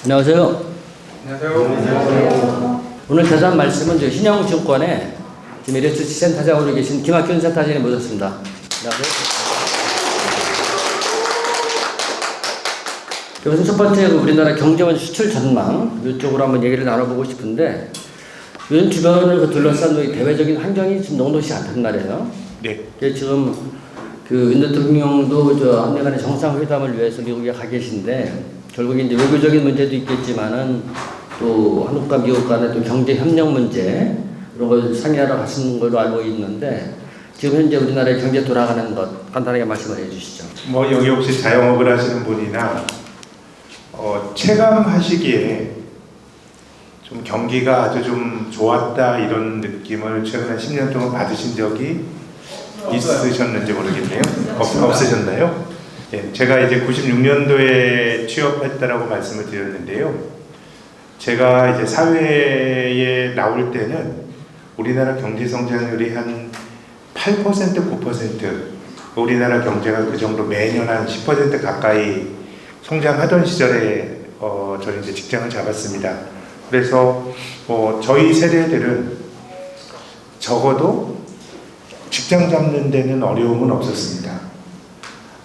안녕하세요. 안녕하세요. 오늘 대담 말씀은 신영증권의 지금 LS 센터장으로 계신 김학균 센터장님 모셨습니다. 안녕하세요. 여기서 첫 번째 우리나라 경제원 수출 전망 이쪽으로 한번 얘기를 나눠보고 싶은데 요즘 주변을 둘러싼 대외적인 환경이 지금 녹록지 않단 말이에요. 네. 지금 윤 대통령도 한미 간의 정상회담을 위해서 미국에 가 계신데 결국 이제 외교적인 문제도 있겠지만은 또 한국과 미국 간의 또 경제 협력 문제 이런 걸 상의하러 가시는 걸로 알고 있는데 지금 현재 우리나라의 경제 돌아가는 것 간단하게 말씀을 해주시죠. 여기 혹시 자영업을 하시는 분이나 체감하시기에 좀 경기가 아주 좀 좋았다 이런 느낌을 최근 한 10년 동안 받으신 적이 있으셨는지 모르겠네요. 없으셨나요? 예, 제가 이제 96년도에 취업했다라고 말씀을 드렸는데요. 제가 이제 사회에 나올 때는 우리나라 경제 성장률이 한 8%, 9%, 우리나라 경제가 그 정도 매년 한 10% 가까이 성장하던 시절에 저는 이제 직장을 잡았습니다. 그래서 저희 세대들은 적어도 직장 잡는 데는 어려움은 없었습니다.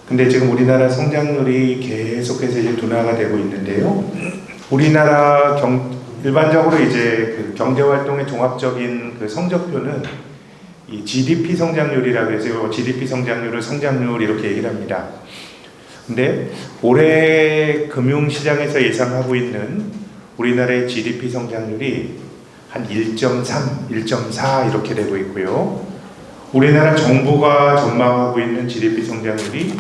근데 지금 우리나라 성장률이 계속해서 이제 둔화가 되고 있는데요. 우리나라 일반적으로 이제 그 경제활동의 종합적인 그 성적표는 이 GDP 성장률이라고 해서 GDP 성장률을 성장률 이렇게 얘기를 합니다. 근데 올해 금융시장에서 예상하고 있는 우리나라의 GDP 성장률이 한 1.3, 1.4 이렇게 되고 있고요. 우리나라 정부가 전망하고 있는 GDP 성장률이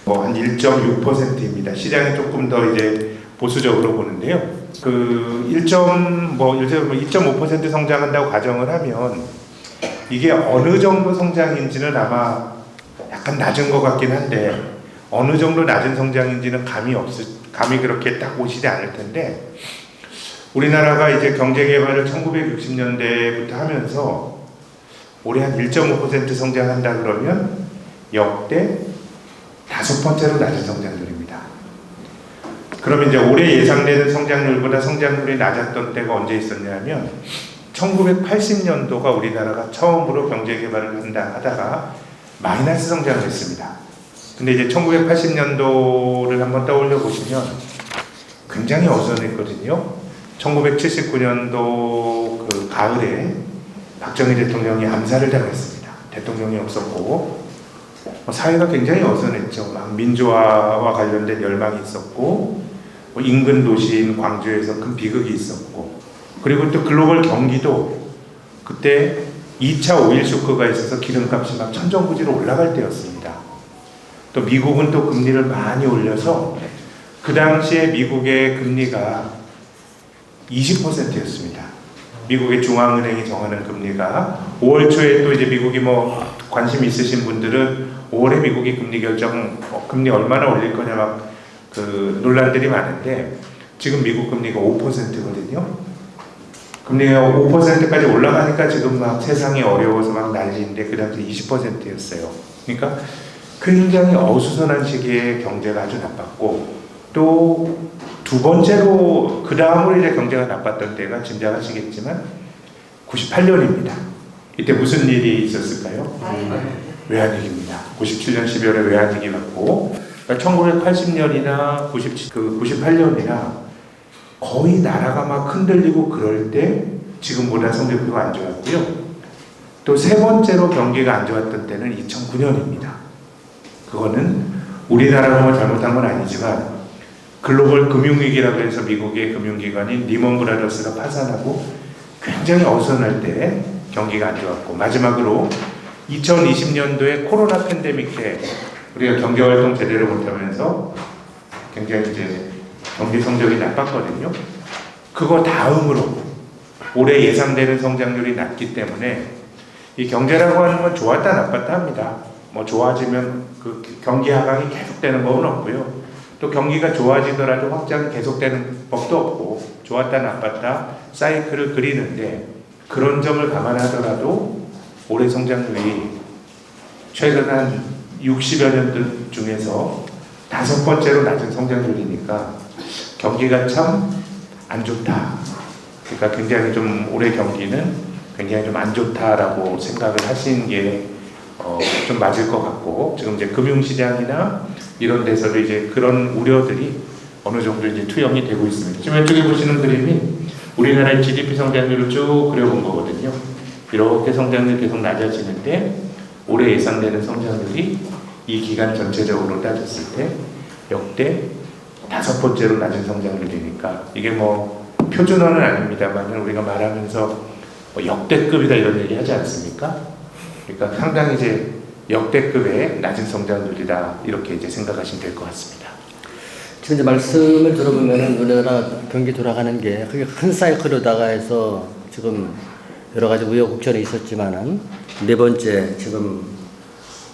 한 1.6%입니다. 시장이 조금 더 이제 보수적으로 보는데요. 그 2.5% 성장한다고 가정을 하면 이게 어느 정도 성장인지는 아마 약간 낮은 것 같긴 한데 어느 정도 낮은 성장인지는 감이 그렇게 딱 오시지 않을 텐데 우리나라가 이제 경제 개발을 1960년대부터 하면서 올해 한 1.5% 성장한다 그러면 역대 5번째로 낮은 성장률입니다. 그러면 이제 올해 예상되는 성장률보다 성장률이 낮았던 때가 언제 있었냐면 1980년도가 우리나라가 처음으로 경제 개발을 한다 하다가 마이너스 성장을 했습니다. 근데 이제 1980년도를 한번 떠올려 보시면 굉장히 어선했거든요. 1979년도 그 가을에 박정희 대통령이 암살을 당했습니다. 대통령이 없었고 사회가 굉장히 어선했죠. 막 민주화와 관련된 열망이 있었고 인근 도시인 광주에서 큰 비극이 있었고 그리고 또 글로벌 경기도 그때 2차 오일 쇼크가 있어서 기름값이 막 천정부지로 올라갈 때였습니다. 또 미국은 또 금리를 많이 올려서 그 당시에 미국의 금리가 20%였습니다. 미국의 중앙은행이 정하는 금리가 5월 초에 또 이제 미국이 관심 있으신 분들은 5월에 미국이 금리 얼마나 올릴 거냐 막 그 논란들이 많은데 지금 미국 금리가 5%거든요. 금리가 5%까지 올라가니까 지금 막 세상이 어려워서 막 난리인데 그 당시 20%였어요. 그러니까 굉장히 어수선한 시기에 경제가 아주 나빴고 또 두 번째로 그 다음으로 이제 경제가 나빴던 때가 짐작하시겠지만 98년입니다. 이때 무슨 일이 있었을까요? 외환위기입니다. 97년 12월에 외환위기 갔고 1980년이나 98년이나 거의 나라가 막 흔들리고 그럴 때 지금보다 성적표가 안 좋았고요. 또 세 번째로 경기가 안 좋았던 때는 2009년입니다. 그거는 우리나라로만 잘못한 건 아니지만 글로벌 금융위기라고 해서 미국의 금융기관인 리먼 브라더스가 파산하고 굉장히 어수선할 때 경기가 안 좋았고 마지막으로 2020년도에 코로나 팬데믹 때 우리가 경제활동 제대로 못하면서 굉장히 이제 경제 성적이 나빴거든요. 그거 다음으로 올해 예상되는 성장률이 낮기 때문에 이 경제라고 하는 건 좋았다 나빴다 합니다. 좋아지면 그 경기 하강이 계속되는 법은 없고요. 또 경기가 좋아지더라도 확장이 계속되는 법도 없고 좋았다 나빴다 사이클을 그리는데 그런 점을 감안하더라도 올해 성장률이 최근 한 60여 년 중에서 5번째로 낮은 성장률이니까 경기가 참 안 좋다. 그러니까 굉장히 좀 올해 경기는 굉장히 좀 안 좋다라고 생각을 하시는 게 좀 맞을 것 같고, 지금 이제 금융시장이나 이런 데서도 이제 그런 우려들이 어느 정도 이제 투영이 되고 있습니다. 지금 왼쪽에 보시는 그림이 우리나라의 GDP 성장률을 쭉 그려본 거거든요. 이렇게 성장률이 계속 낮아지는데 올해 예상되는 성장률이 이 기간 전체적으로 따졌을 때 역대 5번째로 낮은 성장률이니까, 이게 뭐 표준어는 아닙니다만 우리가 말하면서 뭐 역대급이다 이런 얘기 하지 않습니까? 그러니까 상당히 이제 역대급의 낮은 성장률이다 이렇게 이제 생각하시면 될 것 같습니다. 지금 이제 말씀을 들어보면은 우리나라 경기 돌아가는 게 그게 큰 사이클로다가 해서 지금 여러 가지 우여곡절이 있었지만은 네 번째 지금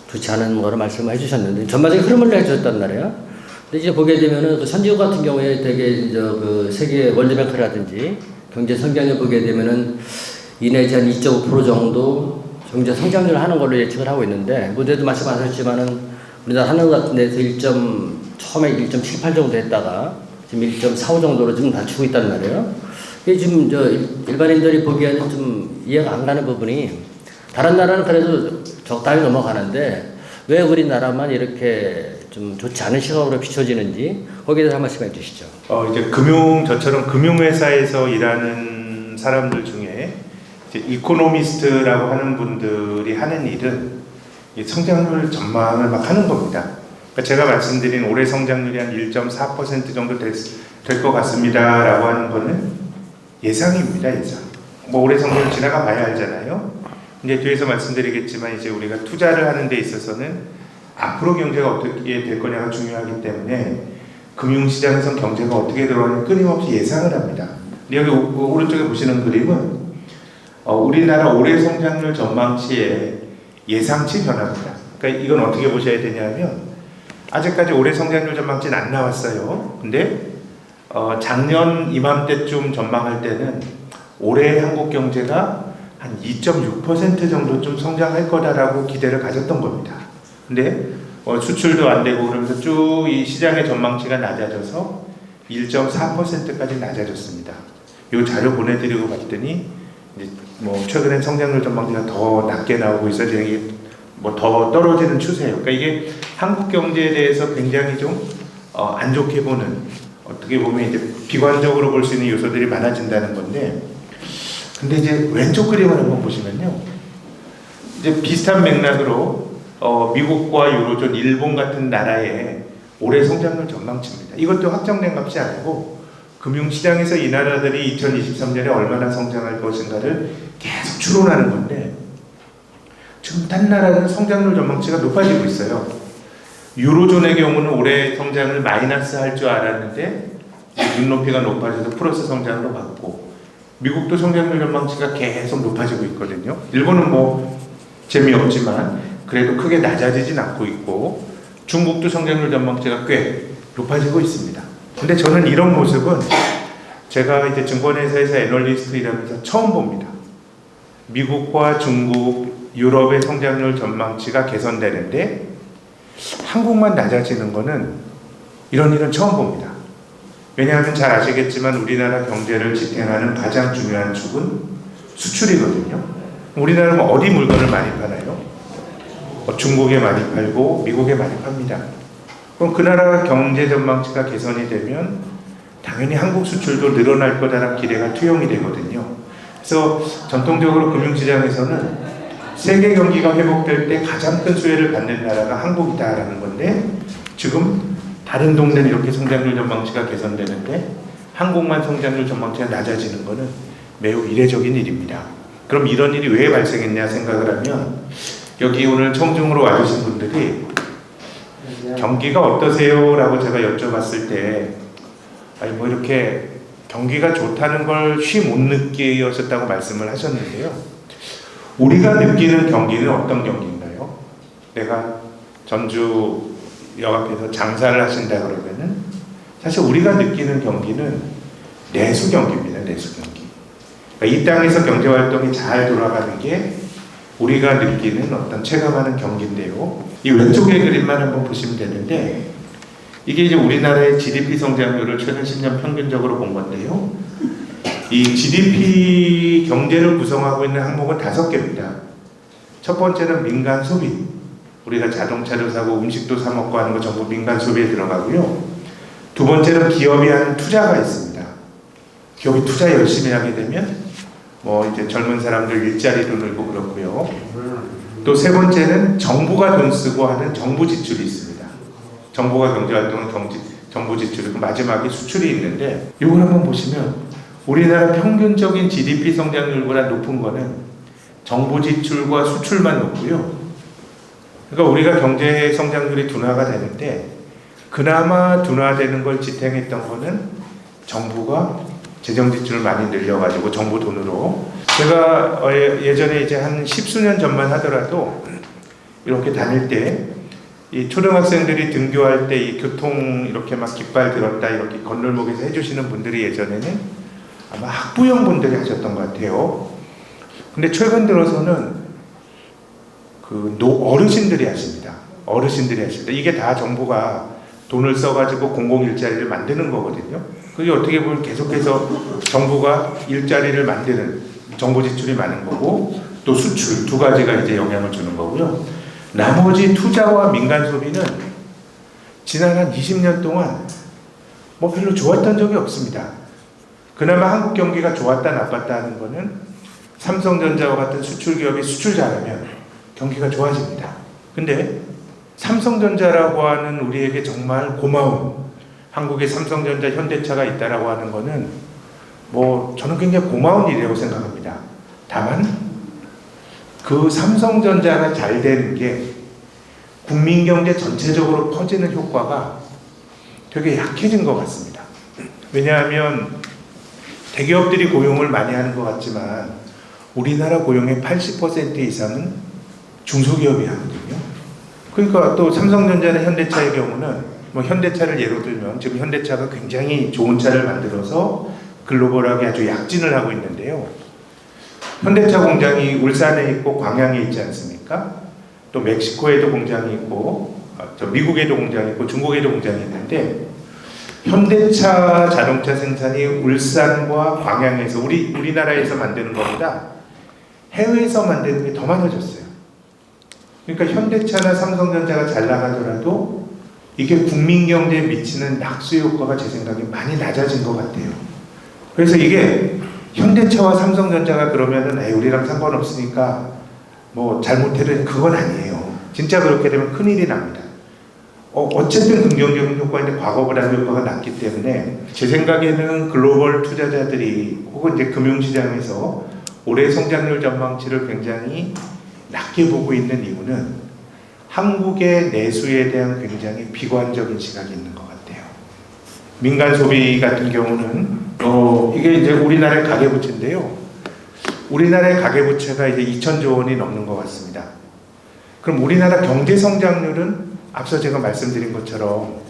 좋지 않은 거로 말씀을 해주셨는데 전반적인 흐름을 내주셨단 말이에요. 근데 이제 보게 되면은 그 선진국 같은 경우에 되게 이제 그 세계 월드뱅크라든지 경제 성장률 보게 되면은 2 내지 한 2.5% 정도 경제 성장률을 하는 걸로 예측을 하고 있는데, 무대도 말씀하셨지만은 우리나라 하는 것 같은 데서 처음에 1.78 정도 했다가 지금 1.45 정도로 지금 낮추고 있단 말이에요. 이게 지금 일반인들이 보기에는 좀 이해가 안 가는 부분이, 다른 나라는 그래도 적당히 넘어가는데 왜 우리나라만 이렇게 좀 좋지 않은 시각으로 비춰지는지 거기에 대해서 한 말씀 해주시죠. 이제 저처럼 금융회사에서 일하는 사람들 중에 이제 이코노미스트라고 하는 분들이 하는 일은 이 성장률 전망을 막 하는 겁니다. 그러니까 제가 말씀드린 올해 성장률이 한 1.4% 정도 될 것 같습니다라고 하는 거는 예상입니다, 예상. 뭐 올해 성장률 지나가 봐야 알잖아요. 근데 뒤에서 말씀드리겠지만 이제 우리가 투자를 하는 데 있어서는 앞으로 경제가 어떻게 될 거냐가 중요하기 때문에 금융시장에서 경제가 어떻게 들어가는지 끊임없이 예상을 합니다. 여기 오른쪽에 보시는 그림은 우리나라 올해 성장률 전망치의 예상치 변화입니다. 그러니까 이건 어떻게 보셔야 되냐면, 아직까지 올해 성장률 전망치는 안 나왔어요. 근데 작년 이맘때쯤 전망할 때는 올해 한국 경제가 한 2.6% 정도 좀 성장할 거다라고 기대를 가졌던 겁니다. 근데 수출도 안 되고 그러면서 쭉 이 시장의 전망치가 낮아져서 1.4%까지 낮아졌습니다. 이 자료 보내드리고 봤더니 이제 뭐 최근엔 성장률 전망치가 더 낮게 나오고 있어서 이게 뭐 더 떨어지는 추세예요. 그러니까 이게 한국 경제에 대해서 굉장히 좀 안 좋게 보는, 어떻게 보면 이제 비관적으로 볼 수 있는 요소들이 많아진다는 건데, 근데 이제 왼쪽 그림을 한번 보시면요, 이제 비슷한 맥락으로 미국과 유로존, 일본 같은 나라의 올해 성장률 전망치입니다. 이것도 확정된 값이 아니고 금융시장에서 이 나라들이 2023년에 얼마나 성장할 것인가를 계속 추론하는 건데, 지금 딴 나라는 성장률 전망치가 높아지고 있어요. 유로존의 경우는 올해 성장을 마이너스 할 줄 알았는데 눈높이가 높아져서 플러스 성장으로 갔고, 미국도 성장률 전망치가 계속 높아지고 있거든요. 일본은 뭐 재미없지만 그래도 크게 낮아지진 않고 있고, 중국도 성장률 전망치가 꽤 높아지고 있습니다. 근데 저는 이런 모습은 제가 이제 증권회사에서 애널리스트 일하면서 처음 봅니다. 미국과 중국, 유럽의 성장률 전망치가 개선되는데 한국만 낮아지는 거는 이런 일은 처음 봅니다. 왜냐하면 잘 아시겠지만 우리나라 경제를 지탱하는 가장 중요한 축은 수출이거든요. 우리나라는 어디 물건을 많이 파나요? 중국에 많이 팔고 미국에 많이 팝니다. 그럼 그 나라 경제 전망치가 개선이 되면 당연히 한국 수출도 늘어날 거다라는 기대가 투영이 되거든요. 그래서 전통적으로 금융시장에서는 세계 경기가 회복될 때 가장 큰 수혜를 받는 나라가 한국이다라는 건데, 지금 다른 동네는 이렇게 성장률 전망치가 개선되는데 한국만 성장률 전망치가 낮아지는 것은 매우 이례적인 일입니다. 그럼 이런 일이 왜 발생했냐 생각을 하면, 여기 오늘 청중으로 와주신 분들이 경기가 어떠세요? 라고 제가 여쭤봤을 때 아니 뭐 이렇게 경기가 좋다는 걸 쉬 못 느끼셨다고 말씀을 하셨는데요. 우리가 느끼는 경기는 어떤 경기인가요? 내가 전주 역 앞에서 장사를 하신다 그러면은 사실 우리가 느끼는 경기는 내수 경기입니다. 내수 경기. 그러니까 이 땅에서 경제 활동이 잘 돌아가는 게 우리가 느끼는 어떤 체감하는 경기인데요. 이 왼쪽의 그림만 한번 보시면 되는데, 이게 이제 우리나라의 GDP 성장률을 최근 10년 평균적으로 본 건데요. 이 GDP 경제를 구성하고 있는 항목은 5개입니다. 첫 번째는 민간 소비. 우리가 자동차도 사고 음식도 사 먹고 하는 거 전부 민간 소비에 들어가고요. 두 번째는 기업이 하는 투자가 있습니다. 기업이 투자 열심히 하게 되면 뭐 이제 젊은 사람들 일자리도 늘고 그렇고요. 또 세 번째는 정부가 돈 쓰고 하는 정부 지출이 있습니다. 정부가 경제활동은 정부 지출이고 마지막에 수출이 있는데 이걸 한번 보시면 우리나라 평균적인 GDP 성장률보다 높은 거는 정부 지출과 수출만 높고요. 그러니까 우리가 경제 성장률이 둔화가 되는데 그나마 둔화되는 걸 지탱했던 거는 정부가 재정 지출을 많이 늘려가지고 정부 돈으로 제가 예전에 이제 한 10수년 전만 하더라도 이렇게 다닐 때 이 초등학생들이 등교할 때 이 교통 이렇게 막 깃발 들었다 이렇게 건널목에서 해주시는 분들이 예전에는 아마 학부형 분들이 하셨던 것 같아요. 근데 최근 들어서는 어르신들이 하십니다. 어르신들이 하십니다. 이게 다 정부가 돈을 써가지고 공공일자리를 만드는 거거든요. 그게 어떻게 보면 계속해서 정부가 일자리를 만드는 정부 지출이 많은 거고 또 수출 두 가지가 이제 영향을 주는 거고요. 나머지 투자와 민간 소비는 지난 한 20년 동안 뭐 별로 좋았던 적이 없습니다. 그나마 한국 경기가 좋았다 나빴다 하는 거는 삼성전자와 같은 수출 기업이 수출 잘하면 경기가 좋아집니다. 근데 삼성전자라고 하는 우리에게 정말 고마운 한국에 삼성전자, 현대차가 있다라고 하는 거는 뭐 저는 굉장히 고마운 일이라고 생각합니다. 다만 그 삼성전자가 잘 되는 게 국민 경제 전체적으로 퍼지는 효과가 되게 약해진 것 같습니다. 왜냐하면 대기업들이 고용을 많이 하는 것 같지만 우리나라 고용의 80% 이상은 중소기업이 하거든요. 그러니까 또 삼성전자나 현대차의 경우는 뭐 현대차를 예로 들면 지금 현대차가 굉장히 좋은 차를 만들어서 글로벌하게 아주 약진을 하고 있는데요. 현대차 공장이 울산에 있고 광양에 있지 않습니까? 또 멕시코에도 공장이 있고 미국에도 공장이 있고 중국에도 공장이 있는데 현대차 자동차 생산이 울산과 광양에서 우리나라에서 만드는 것보다 해외에서 만드는 게 더 많아졌어요. 그러니까 현대차나 삼성전자가 잘 나가더라도 이게 국민 경제에 미치는 낙수 효과가 제 생각에 많이 낮아진 것 같아요. 그래서 이게 현대차와 삼성전자가 그러면은 우리랑 상관없으니까 뭐 잘못해도 그건 아니에요. 진짜 그렇게 되면 큰일이 납니다. 어쨌든 긍정적인 효과인데 과거보다 효과가 낮기 때문에 제 생각에는 글로벌 투자자들이 혹은 이제 금융시장에서 올해 성장률 전망치를 굉장히 낮게 보고 있는 이유는 한국의 내수에 대한 굉장히 비관적인 시각이 있는 것 같아요. 민간 소비 같은 경우는 이게 이제 우리나라의 가계부채인데요. 우리나라의 가계부채가 이제 2,000조 원이 넘는 것 같습니다. 그럼 우리나라 경제 성장률은 앞서 제가 말씀드린 것처럼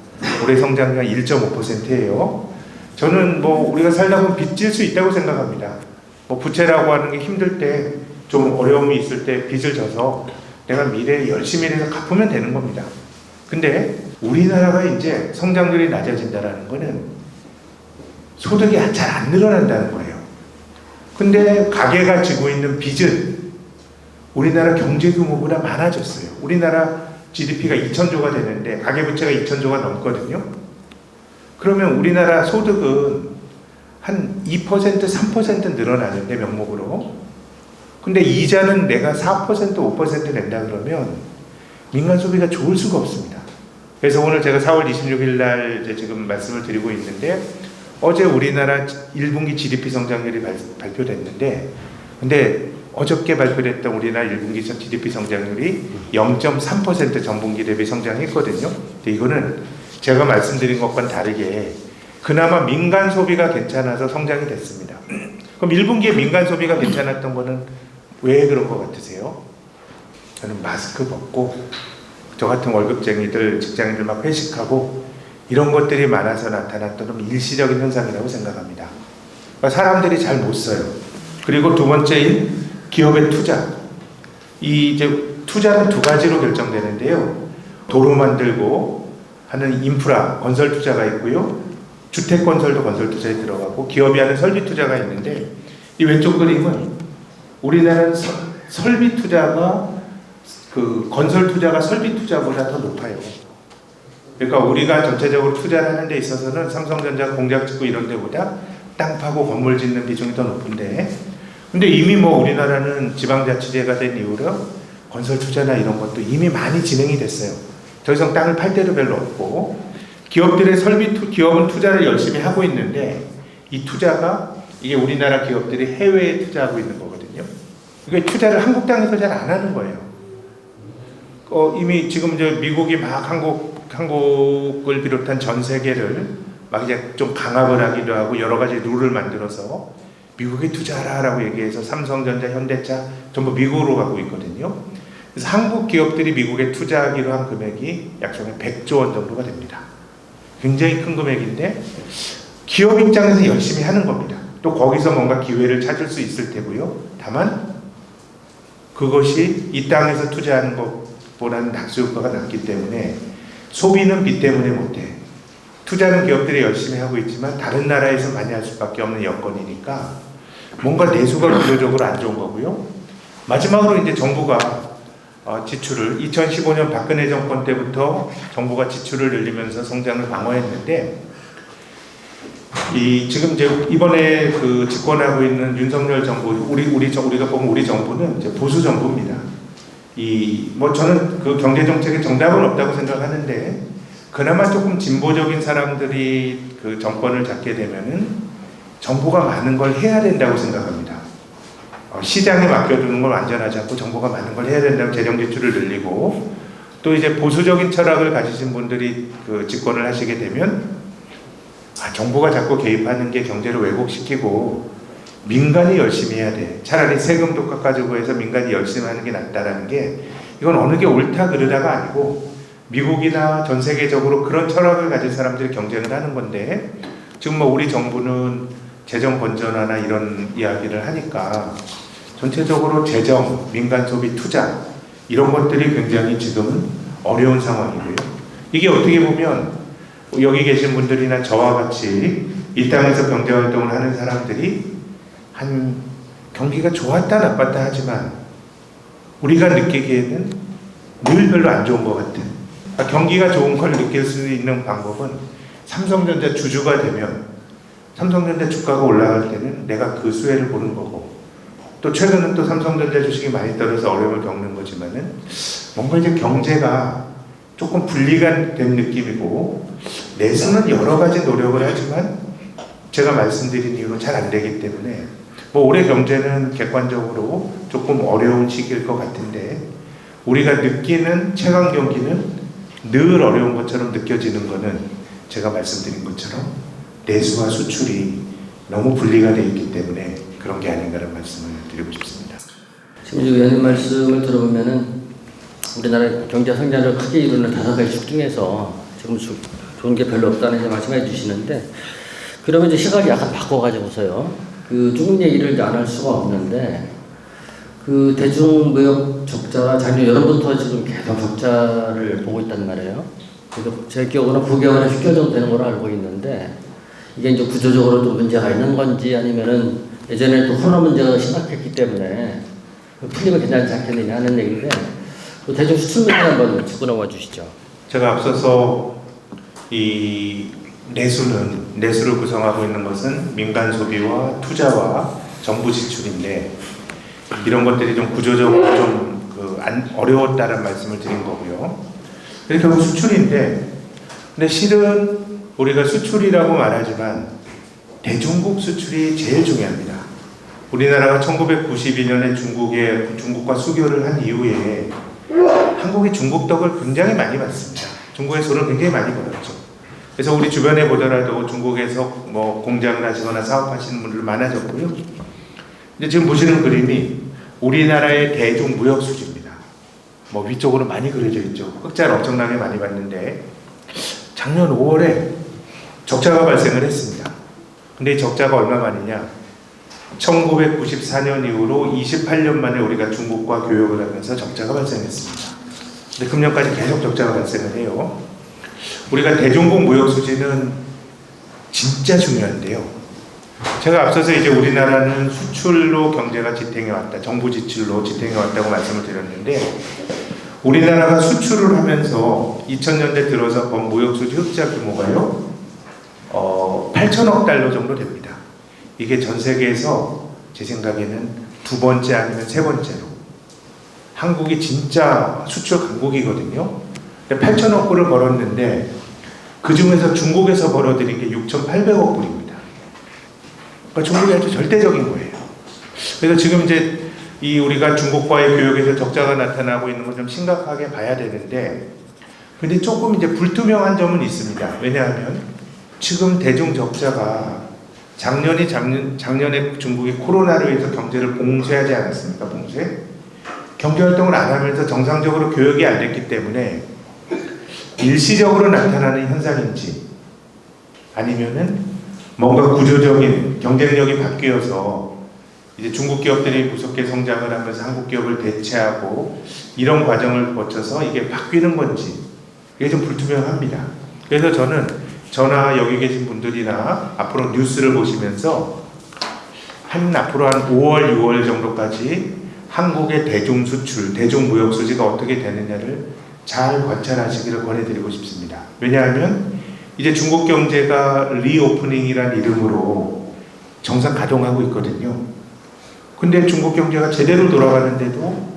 올해 성장률 1.5%예요. 저는 뭐 우리가 살다 보면 빚질 수 있다고 생각합니다. 뭐 부채라고 하는 게 힘들 때 좀 어려움이 있을 때 빚을 져서 내가 미래에 열심히 해서 갚으면 되는 겁니다. 근데 우리나라가 이제 성장률이 낮아진다는 거는 소득이 잘 안 늘어난다는 거예요. 근데 가계가 지고 있는 빚은 우리나라 경제 규모보다 많아졌어요. 우리나라 GDP가 2,000조가 되는데 가계부채가 2,000조가 넘거든요. 그러면 우리나라 소득은 한 2%, 3% 늘어나는데 명목으로. 근데 이자는 내가 4%, 5% 낸다 그러면 민간 소비가 좋을 수가 없습니다. 그래서 오늘 제가 4월 26일 날 이제 지금 말씀을 드리고 있는데 어제 우리나라 1분기 GDP 성장률이 발표됐는데 근데 어저께 발표됐던 우리나라 1분기 GDP 성장률이 0.3% 전분기 대비 성장했거든요. 근데 이거는 제가 말씀드린 것과는 다르게 그나마 민간 소비가 괜찮아서 성장이 됐습니다. 그럼 1분기에 민간 소비가 괜찮았던 거는 왜 그런 것 같으세요? 저는 마스크 벗고 저 같은 월급쟁이들, 직장인들 막 회식하고 이런 것들이 많아서 나타났던 일시적인 현상이라고 생각합니다. 그러니까 사람들이 잘 못 써요. 그리고 두 번째인 기업의 투자. 이 이제 투자는 두 가지로 결정되는데요. 도로 만들고 하는 인프라 건설 투자가 있고요. 주택 건설도 건설 투자에 들어가고 기업이 하는 설비 투자가 있는데 이 왼쪽 그림은 우리나라는 설비 투자가 그 건설 투자가 설비 투자보다 더 높아요. 그러니까 우리가 전체적으로 투자를 하는 데 있어서는 삼성전자 공장 짓고 이런 데보다 땅 파고 건물 짓는 비중이 더 높은데 근데 이미 뭐 우리나라는 지방자치제가 된 이후로 건설 투자나 이런 것도 이미 많이 진행이 됐어요. 더 이상 땅을 팔 데도 별로 없고 기업들의 기업은 투자를 열심히 하고 있는데 이 투자가 이게 우리나라 기업들이 해외에 투자하고 있는 거거든요. 이게 투자를 한국 땅에서 잘 안 하는 거예요. 이미 지금 이제 미국이 막 한국을 비롯한 전 세계를 막 이제 좀 강압을 하기도 하고 여러 가지 룰을 만들어서 미국에 투자하라라고 얘기해서 삼성전자, 현대차 전부 미국으로 가고 있거든요. 그래서 한국 기업들이 미국에 투자하기로 한 금액이 약 100조 원 정도가 됩니다. 굉장히 큰 금액인데 기업 입장에서 열심히 하는 겁니다. 또 거기서 뭔가 기회를 찾을 수 있을 테고요. 다만 그것이 이 땅에서 투자하는 것보다는 낙수효과가 낮기 때문에 소비는 빚 때문에 못해. 투자는 기업들이 열심히 하고 있지만 다른 나라에서 많이 할 수밖에 없는 여건이니까 뭔가 내수가 구조적으로 안 좋은 거고요. 마지막으로 이제 정부가 지출을 2015년 박근혜 정권 때부터 정부가 지출을 늘리면서 성장을 방어했는데 지금 이제 이번에 그 집권하고 있는 윤석열 정부 우리가 보면 우리 정부는 이제 보수 정부입니다. 뭐 저는 그 경제 정책에 정답은 없다고 생각하는데 그나마 조금 진보적인 사람들이 그 정권을 잡게 되면은 정부가 많은 걸 해야 된다고 생각합니다. 시장에 맡겨두는 걸 완전하지 않고 정부가 많은 걸 해야 된다고 재정 지출을 늘리고 또 이제 보수적인 철학을 가지신 분들이 그 집권을 하시게 되면 정부가 자꾸 개입하는 게 경제를 왜곡시키고 민간이 열심히 해야 돼. 차라리 세금도 깎아주고 해서 민간이 열심히 하는 게 낫다라는 게 이건 어느 게 옳다 그르다가 아니고 미국이나 전 세계적으로 그런 철학을 가진 사람들이 경쟁을 하는 건데 지금 뭐 우리 정부는 재정 건전화나 이런 이야기를 하니까 전체적으로 재정, 민간 소비, 투자 이런 것들이 굉장히 지금은 어려운 상황이고요. 이게 어떻게 보면 여기 계신 분들이나 저와 같이 이 땅에서 경제활동을 하는 사람들이 한 경기가 좋았다 나빴다 하지만 우리가 느끼기에는 늘 별로 안 좋은 것 같은 경기가 좋은 걸 느낄 수 있는 방법은 삼성전자 주주가 되면 삼성전자 주가가 올라갈 때는 내가 그 수혜를 보는 거고 또 최근은 또 삼성전자 주식이 많이 떨어져서 어려움을 겪는 거지만은 뭔가 이제 경제가 조금 분리가 된 느낌이고 내수는 여러 가지 노력을 하지만 제가 말씀드린 이유로 잘 안 되기 때문에 뭐 올해 경제는 객관적으로 조금 어려운 시기일 것 같은데 우리가 느끼는 최강 경기는 늘 어려운 것처럼 느껴지는 거는 제가 말씀드린 것처럼 내수와 수출이 너무 분리가 되어 있기 때문에 그런 게 아닌가라는 말씀을 드리고 싶습니다. 지금 위원님 말씀을 들어보면은 우리나라 경제 성장을 크게 이루는 5가지 축 중에서 지금 좋은 게 별로 없다는 이제 말씀해 주시는데 그러면 이제 시각이 약간 바꿔가지고서요. 그 중국 얘기를 이제 안 할 수가 없는데 그 대중무역 적자가 작년 여름부터 지금 계속 적자를 보고 있단 말이에요. 그래서 제 기억으로는 9개월에 10개월 정도 되는 걸로 알고 있는데 이게 이제 구조적으로 또 문제가 있는 건지 아니면은 예전에 또 코로나 문제가 심각했기 때문에 풀리면 괜찮지 않겠느냐 하는 얘기인데 그 대중 수출 문제 한번 짚고 넘어와 주시죠. 제가 앞서서 이 내수를 구성하고 있는 것은 민간 소비와 투자와 정부 지출인데 이런 것들이 좀 구조적으로 좀 어려웠다는 말씀을 드린 거고요. 그래서 결국 수출인데 근데 실은 우리가 수출이라고 말하지만 대중국 수출이 제일 중요합니다. 우리나라가 1992년에 중국과 수교를 한 이후에 한국이 중국 덕을 굉장히 많이 받습니다. 중국에서 돈을 굉장히 많이 벌었죠. 그래서 우리 주변에 보더라도 중국에서 뭐 공장을 하시거나 사업하시는 분들 많아졌고요. 이제 지금 보시는 그림이 우리나라의 대중 무역 수지입니다. 뭐 위쪽으로 많이 그려져 있죠. 흑자를 엄청나게 많이 받는데 작년 5월에 적자가 발생을 했습니다. 근데 이 적자가 얼마만이냐? 1994년 이후로 28년 만에 우리가 중국과 교역을 하면서 적자가 발생했습니다. 근데 금년까지 계속 적자가 발생을 해요. 우리가 대중국 무역 수지는 진짜 중요한데요. 제가 앞서서 이제 우리나라는 수출로 경제가 지탱해 왔다, 정부 지출로 지탱해 왔다고 말씀을 드렸는데, 우리나라가 수출을 하면서 2000년대 들어서 본 무역 수지 흑자 규모가요, 8천억 달러 정도 됩니다. 이게 전 세계에서 제 생각에는 두 번째 아니면 세 번째로. 한국이 진짜 수출 강국이거든요. 8천억 불을 벌었는데 그 중에서 중국에서 벌어들인 게 6,800억 불입니다. 그러니까 중국이 아주 절대적인 거예요. 그래서 지금 이제 이 우리가 중국과의 교역에서 적자가 나타나고 있는 걸 좀 심각하게 봐야 되는데, 근데 조금 이제 불투명한 점은 있습니다. 왜냐하면 지금 대중 적자가 작년에 중국이 코로나로 인해서 경제를 봉쇄하지 않았습니까? 봉쇄? 경제활동을 안 하면서 정상적으로 교역이 안 됐기 때문에 일시적으로 나타나는 현상인지, 아니면은 뭔가 구조적인 경쟁력이 바뀌어서 이제 중국 기업들이 무섭게 성장을 하면서 한국 기업을 대체하고 이런 과정을 거쳐서 이게 바뀌는 건지, 이게 좀 불투명합니다. 그래서 저는 저나 여기 계신 분들이나 앞으로 뉴스를 보시면서 앞으로 한 5월, 6월 정도까지 한국의 대중 수출, 대중 무역 수지가 어떻게 되느냐를 잘 관찰하시기를 권해드리고 싶습니다. 왜냐하면 이제 중국 경제가 리오프닝이란 이름으로 정상 가동하고 있거든요. 근데 중국 경제가 제대로 돌아가는데도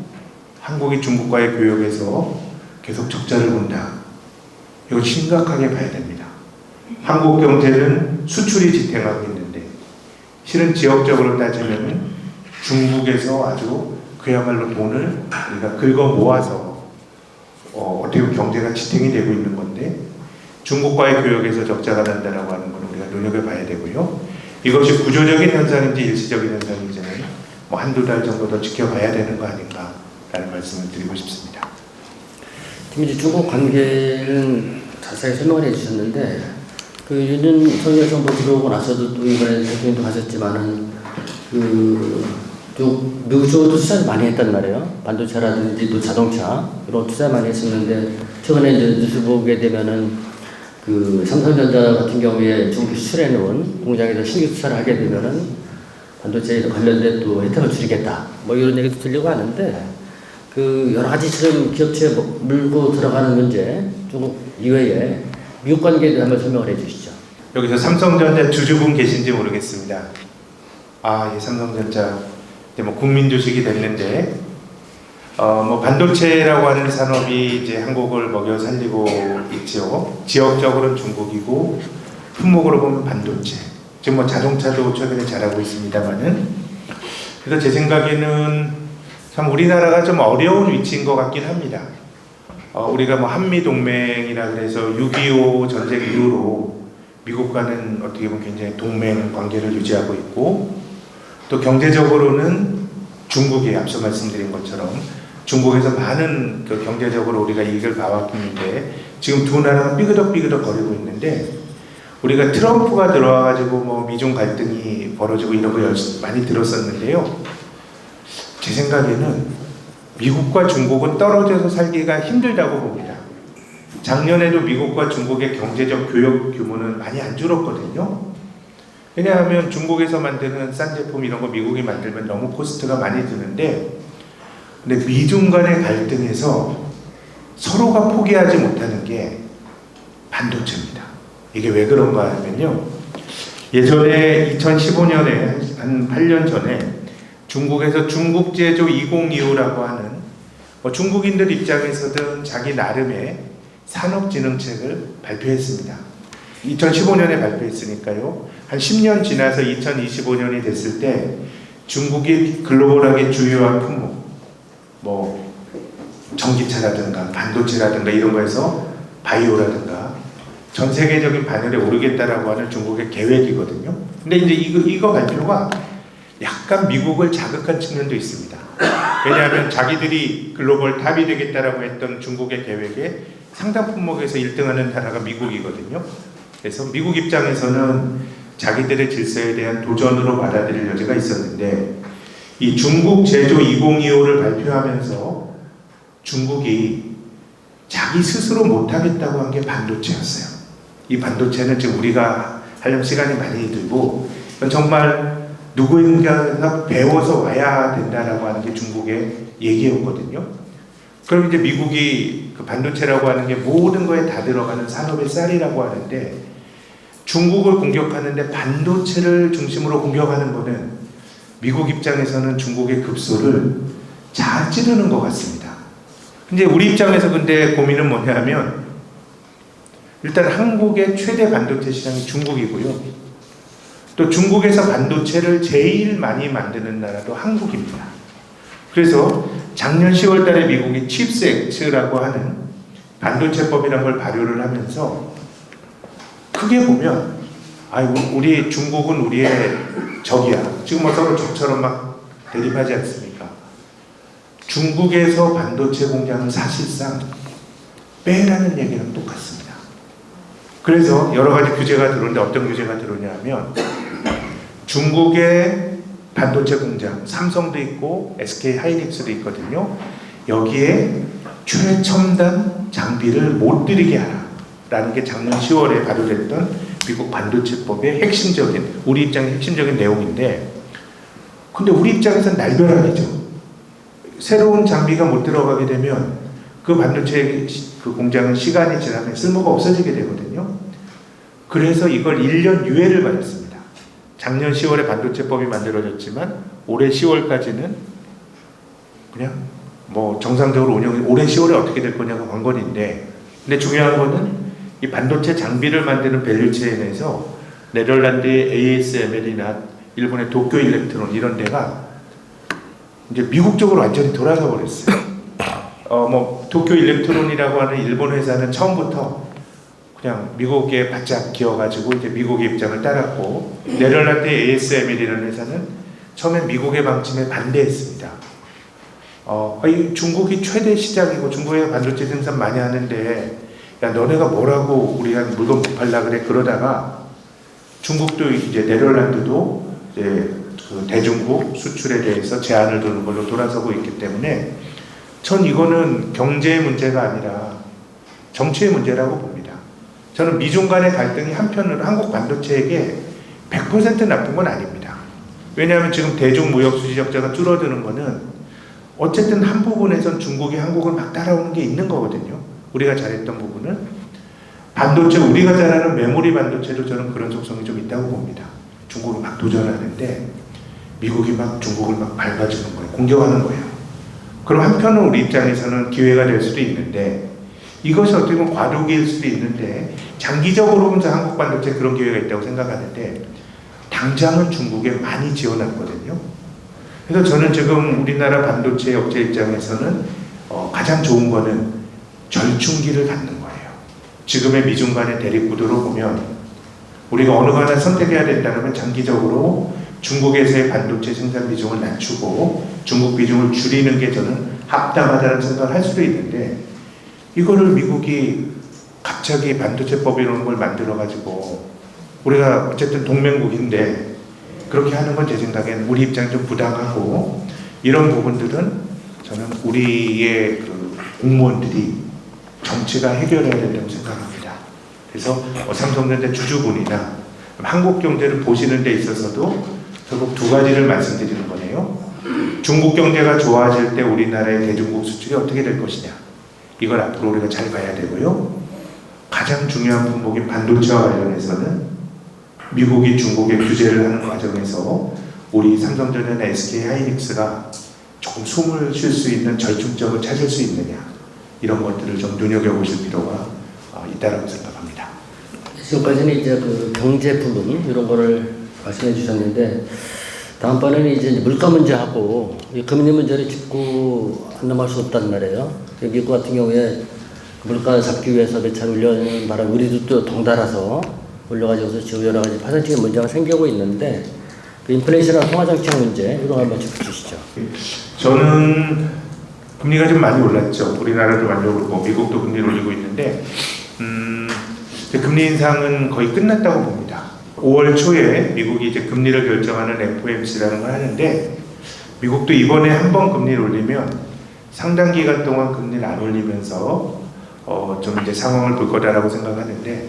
한국이 중국과의 교역에서 계속 적자를 본다. 이거 심각하게 봐야 됩니다. 한국 경제는 수출이 지탱하고 있는데, 실은 지역적으로 따지면 중국에서 아주 그야말로 돈을 우리가 긁어 모아서 어떻게 보면 경제가 지탱이 되고 있는 건데, 중국과의 교역에서 적자가 난다라고 하는 건 우리가 눈여겨봐야 되고요. 이것이 구조적인 현상인지 일시적인 현상인지는 한두 달 정도 더 지켜봐야 되는 거 아닌가라는 말씀을 드리고 싶습니다. 지금 이제 중국 관계는 자세히 설명을 해주셨는데, 그 윤석열 정부 들어오고 나서도 또 이번에 대통령도 가셨지만은 미국 쪽으로 투자를 많이 했단 말이에요. 반도체라든지 또 자동차 이런 투자 많이 했었는데, 최근에 이제 뉴스 보게 되면은 그 삼성전자 같은 경우에 중국 수출해 놓은 공장에서 신규 투자를 하게 되면은 반도체에 관련된 또 혜택을 줄이겠다, 뭐 이런 얘기도 들리고 하는데, 그 여러 가지 지금 기업체에 물고 들어가는 문제, 중국 이외에 미국 관계에 대해 한번 설명을 해주시죠. 여기서 삼성전자 주주분 계신지 모르겠습니다. 이 삼성전자 뭐 국민 주식이 됐는데, 뭐 반도체라고 하는 산업이 이제 한국을 먹여 살리고 있죠. 지역적으로는 중국이고, 품목으로 보면 반도체. 지금 뭐 자동차도 최근에 잘하고 있습니다만은, 그래서 제 생각에는 참 우리나라가 좀 어려운 위치인 것 같긴 합니다. 우리가 뭐 한미 동맹이라 그래서 6.25 전쟁 이후로 미국과는 어떻게 보면 굉장히 동맹 관계를 유지하고 있고, 또 경제적으로는 중국이 앞서 말씀드린 것처럼 중국에서 많은 그 경제적으로 우리가 이익을 봐왔는데, 지금 두 나라가 삐그덕삐그덕 거리고 있는데, 우리가 트럼프가 들어와가지고 뭐 미중 갈등이 벌어지고 이런 거 많이 들었었는데요. 제 생각에는 미국과 중국은 떨어져서 살기가 힘들다고 봅니다. 작년에도 미국과 중국의 경제적 교역 규모는 많이 안 줄었거든요. 왜냐하면 중국에서 만드는 싼 제품 이런 거 미국이 만들면 너무 코스트가 많이 드는데, 근데 미중 간의 갈등에서 서로가 포기하지 못하는 게 반도체입니다. 이게 왜 그런가 하면요, 예전에 2015년에 한 8년 전에 중국에서 중국 제조 2025라고 하는 중국인들 입장에서든 자기 나름의 산업진흥책을 발표했습니다. 2015년에 발표했으니까요, 한 10년 지나서 2025년이 됐을 때 중국이 글로벌하게 주요한 품목, 뭐 전기차라든가 반도체라든가 이런 거에서 바이오라든가 전 세계적인 반열에 오르겠다라고 하는 중국의 계획이거든요. 근데 이제 이거 발표가 약간 미국을 자극한 측면도 있습니다. 왜냐하면 자기들이 글로벌 탑이 되겠다라고 했던 중국의 계획에 상당 품목에서 1등하는 나라가 미국이거든요. 그래서 미국 입장에서는 자기들의 질서에 대한 도전으로 받아들일 여지가 있었는데, 이 중국 제조 2025를 발표하면서 중국이 자기 스스로 못하겠다고 한 게 반도체였어요. 이 반도체는 지금 우리가 하려면 시간이 많이 들고 정말 누구인가가 배워서 와야 된다라고 하는 게 중국의 얘기였거든요. 그럼 이제 미국이 그 반도체라고 하는 게 모든 거에 다 들어가는 산업의 쌀이라고 하는데 중국을 공격하는데 반도체를 중심으로 공격하는 거는 미국 입장에서는 중국의 급소를 잘 찌르는 것 같습니다. 근데 우리 입장에서 근데 고민은 뭐냐면 일단 한국의 최대 반도체 시장이 중국이고요. 또 중국에서 반도체를 제일 많이 만드는 나라도 한국입니다. 그래서 작년 10월 달에 미국이 칩스 액트라고 하는 반도체법이라는 걸 발효를 하면서 크게 보면 우리 중국은 우리의 적이야. 지금 뭐 서로 적처럼 막 대립하지 않습니까? 중국에서 반도체 공장은 사실상 빼라는 얘기랑 똑같습니다. 그래서 여러 가지 규제가 들어오는데 어떤 규제가 들어오냐면 중국의 반도체 공장, 삼성도 있고 SK 하이닉스도 있거든요. 여기에 최첨단 장비를 못 들이게 하라라는 게 작년 10월에 발효됐던 미국 반도체법의 우리 입장의 핵심적인 내용인데, 근데 우리 입장에서는 날벼락이죠. 새로운 장비가 못 들어가게 되면 그 반도체 그 공장은 시간이 지나면 쓸모가 없어지게 되거든요. 그래서 이걸 1년 유예를 받았습니다. 작년 10월에 반도체법이 만들어졌지만 올해 10월까지는 그냥 뭐 정상적으로 올해 10월에 어떻게 될 거냐가 관건인데, 근데 중요한 거는 이 반도체 장비를 만드는 밸류체인에서 네덜란드의 ASML이나 일본의 도쿄 일렉트론 이런 데가 이제 미국 쪽으로 완전히 돌아서 버렸어요. 도쿄 일렉트론이라고 하는 일본 회사는 처음부터 그냥 미국에 바짝 기어가지고 이제 미국의 입장을 따랐고, 네덜란드의 ASML이라는 회사는 처음엔 미국의 방침에 반대했습니다. 중국이 최대 시장이고 중국에 반도체 생산 많이 하는데 야 너네가 뭐라고 우리가 물건 못 팔라 그래. 그러다가 중국도 이제 네덜란드도 이제 그 대중국 수출에 대해서 제한을 두는 걸로 돌아서고 있기 때문에 전 이거는 경제의 문제가 아니라 정치의 문제라고 봅니다. 저는 미중 간의 갈등이 한편으로 한국 반도체에게 100% 나쁜 건 아닙니다. 왜냐하면 지금 대중 무역 수지적자가 줄어드는 거는 어쨌든 한 부분에선 중국이 한국을 막 따라오는 게 있는 거거든요. 우리가 잘했던 부분은 반도체, 우리가 잘 아는 메모리 반도체도 저는 그런 속성이 좀 있다고 봅니다. 중국을 막 도전하는데 미국이 막 중국을 막 밟아주는 거예요. 공격하는 거예요. 그럼 한편은 우리 입장에서는 기회가 될 수도 있는데, 이것이 어떻게 보면 과도기일 수도 있는데 장기적으로 보면 한국 반도체 그런 기회가 있다고 생각하는데 당장은 중국에 많이 지원했거든요. 그래서 저는 지금 우리나라 반도체 업체 입장에서는 가장 좋은 거는 절충기를 갖는 거예요. 지금의 미중 간의 대립 구도로 보면 우리가 어느 거 하나 선택해야 된다면 장기적으로 중국에서의 반도체 생산 비중을 낮추고 중국 비중을 줄이는 게 저는 합당하다는 생각을 할 수도 있는데, 이거를 미국이 갑자기 반도체법 이런 걸 만들어가지고 우리가 어쨌든 동맹국인데 그렇게 하는 건 제 생각에는 우리 입장이 좀 부당하고, 이런 부분들은 저는 우리의 그 공무원들이 정치가 해결해야 된다고 생각합니다. 그래서 삼성전자 주주분이나 한국 경제를 보시는 데 있어서도 결국 두 가지를 말씀드리는 거네요. 중국 경제가 좋아질 때 우리나라의 대중국 수출이 어떻게 될 것이냐, 이걸 앞으로 우리가 잘 봐야 되고요. 가장 중요한 품목인 반도체와 관련해서는 미국이 중국에 규제를 하는 과정에서 우리 삼성전자나 SK 하이닉스가 조금 숨을 쉴 수 있는 절충점을 찾을 수 있느냐, 이런 것들을 좀 눈여겨보실 필요가 있다고 생각합니다. 지금까지는 이제 그 경제 부분 이런 거를 말씀해 주셨는데, 다음번에는 이제 물가 문제하고 금리 문제를 짚고 안 넘어갈 수 없단 말이에요. 미국 같은 경우에 물가 잡기 위해서 몇 차례 올려는 바람 우리도 또 덩달아서 올려가지고서 지금 여러 가지 파생적인 문제가 생기고 있는데, 그 인플레이션이나 통화정책 문제 이런 거 한번 짚어주시죠. 저는 금리가 좀 많이 올랐죠. 우리나라도 많이 오르고 미국도 금리를 올리고 있는데 금리 인상은 거의 끝났다고 봅니다. 5월 초에 미국이 이제 금리를 결정하는 FOMC라는 걸 하는데, 미국도 이번에 한 번 금리를 올리면 상당 기간 동안 금리를 안 올리면서 좀 이제 상황을 볼 거다라고 생각하는데,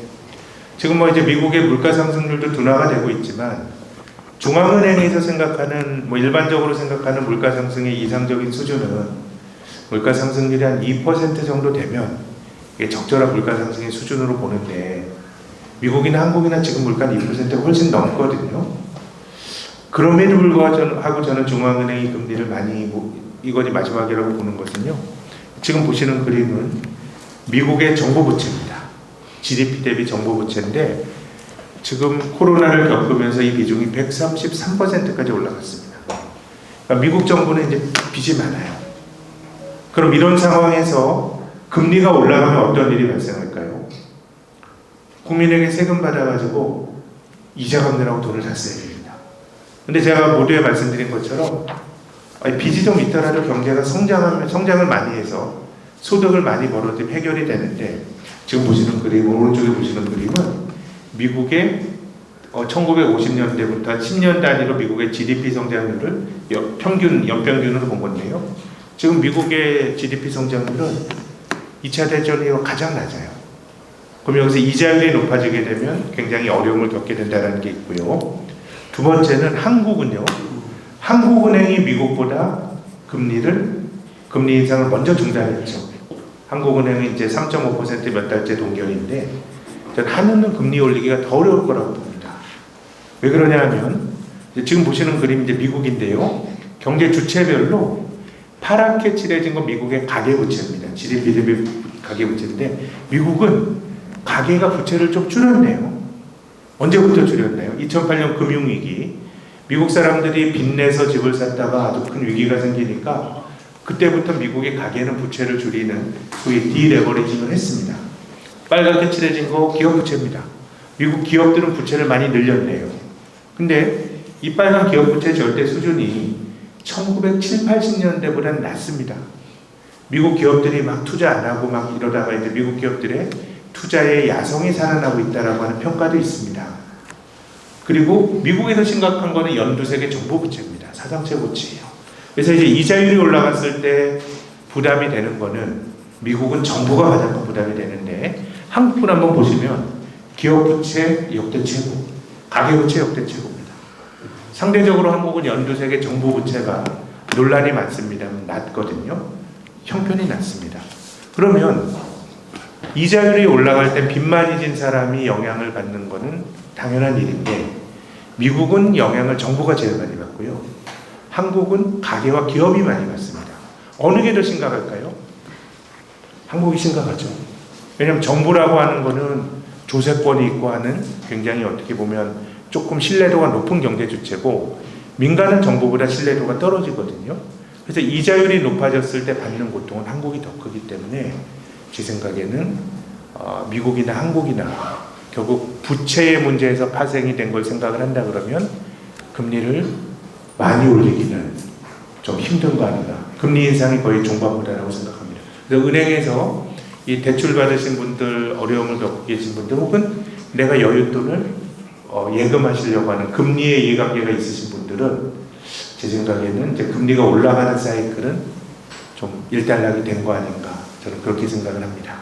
지금 뭐 이제 미국의 물가 상승률도 둔화가 되고 있지만 중앙은행에서 생각하는 일반적으로 생각하는 물가 상승의 이상적인 수준은 물가 상승률이 한 2% 정도 되면 이게 적절한 물가 상승의 수준으로 보는데, 미국이나 한국이나 지금 물가는 2%가 훨씬 넘거든요. 그럼에도 불구하고 저는 중앙은행이 금리를 많이 이건이 마지막이라고 보는 것은요, 지금 보시는 그림은 미국의 정부부채입니다. GDP 대비 정부부채인데 지금 코로나를 겪으면서 이 비중이 133%까지 올라갔습니다. 그러니까 미국 정부는 이제 빚이 많아요. 그럼 이런 상황에서 금리가 올라가면 어떤 일이 발생할까요? 국민에게 세금 받아가지고 이자 갚느라고 돈을 다 써야 됩니다. 근데 제가 모두에 말씀드린 것처럼 빚이 좀 있더라도 경제가 성장을 많이 해서 소득을 많이 벌어도 해결이 되는데, 지금 보시는 그림, 오른쪽에 보시는 그림은 미국의 1950년대부터 10년 단위로 미국의 GDP 성장률을 연평균으로 본 건데요. 지금 미국의 GDP 성장률은 2차 대전 이후 가장 낮아요. 그럼 여기서 이자율이 높아지게 되면 굉장히 어려움을 겪게 된다는 게 있고요. 두 번째는 한국은요. 한국은행이 미국보다 금리 인상을 먼저 중단했죠. 한국은행은 이제 3.5% 몇 달째 동결인데, 저는 한은은 금리 올리기가 더 어려울 거라고 봅니다. 왜 그러냐 하면, 지금 보시는 그림이 이제 미국인데요. 경제 주체별로 파랗게 칠해진 건 미국의 가계부채입니다. GDP 대비 가계부채인데, 미국은 가계가 부채를 좀 줄였네요. 언제부터 줄였나요? 2008년 금융위기. 미국 사람들이 빚내서 집을 샀다가 아주 큰 위기가 생기니까 그때부터 미국의 가계는 부채를 줄이는 소위 디레버리징을 했습니다. 빨갛게 칠해진 거 기업 부채입니다. 미국 기업들은 부채를 많이 늘렸네요. 근데 이 빨간 기업 부채 절대 수준이 1970, 80년대보다는 낮습니다. 미국 기업들이 막 투자 안 하고 막 이러다가 이제 미국 기업들의 투자의 야성이 살아나고 있다라고 하는 평가도 있습니다. 그리고 미국에서 심각한 거는 연두색의 정부 부채입니다. 사상체 부채예요. 그래서 이제 이자율이 올라갔을 때 부담이 되는 거는 미국은 정부가 가장 큰 부담이 되는데, 한국을 한번 보시면 기업 부채 역대 최고, 가계 부채 역대 최고입니다. 상대적으로 한국은 연두색의 정부 부채가 논란이 많습니다만 낮거든요. 형편이 낮습니다. 그러면 이자율이 올라갈 때 빚 많이 진 사람이 영향을 받는 거는 당연한 일인데, 미국은 영향을 정부가 제일 많이 받고요. 한국은 가계와 기업이 많이 받습니다. 어느 게 더 심각할까요? 한국이 심각하죠. 왜냐하면 정부라고 하는 거는 조세권이 있고 하는 굉장히 어떻게 보면 조금 신뢰도가 높은 경제 주체고, 민간은 정부보다 신뢰도가 떨어지거든요. 그래서 이자율이 높아졌을 때 받는 고통은 한국이 더 크기 때문에 제 생각에는 미국이나 한국이나 결국 부채의 문제에서 파생이 된 걸 생각을 한다 그러면 금리를 많이 올리기는 좀 힘든 거 아닌가. 금리 인상이 거의 종반부다라고 생각합니다. 그래서 은행에서 이 대출 받으신 분들, 어려움을 겪고 계신 분들, 혹은 내가 여윳돈을 예금하시려고 하는 금리에 이해관계가 있으신 분들은 제 생각에는 이제 금리가 올라가는 사이클은 좀 일단락이 된 거 아닌가, 저는 그렇게 생각을 합니다.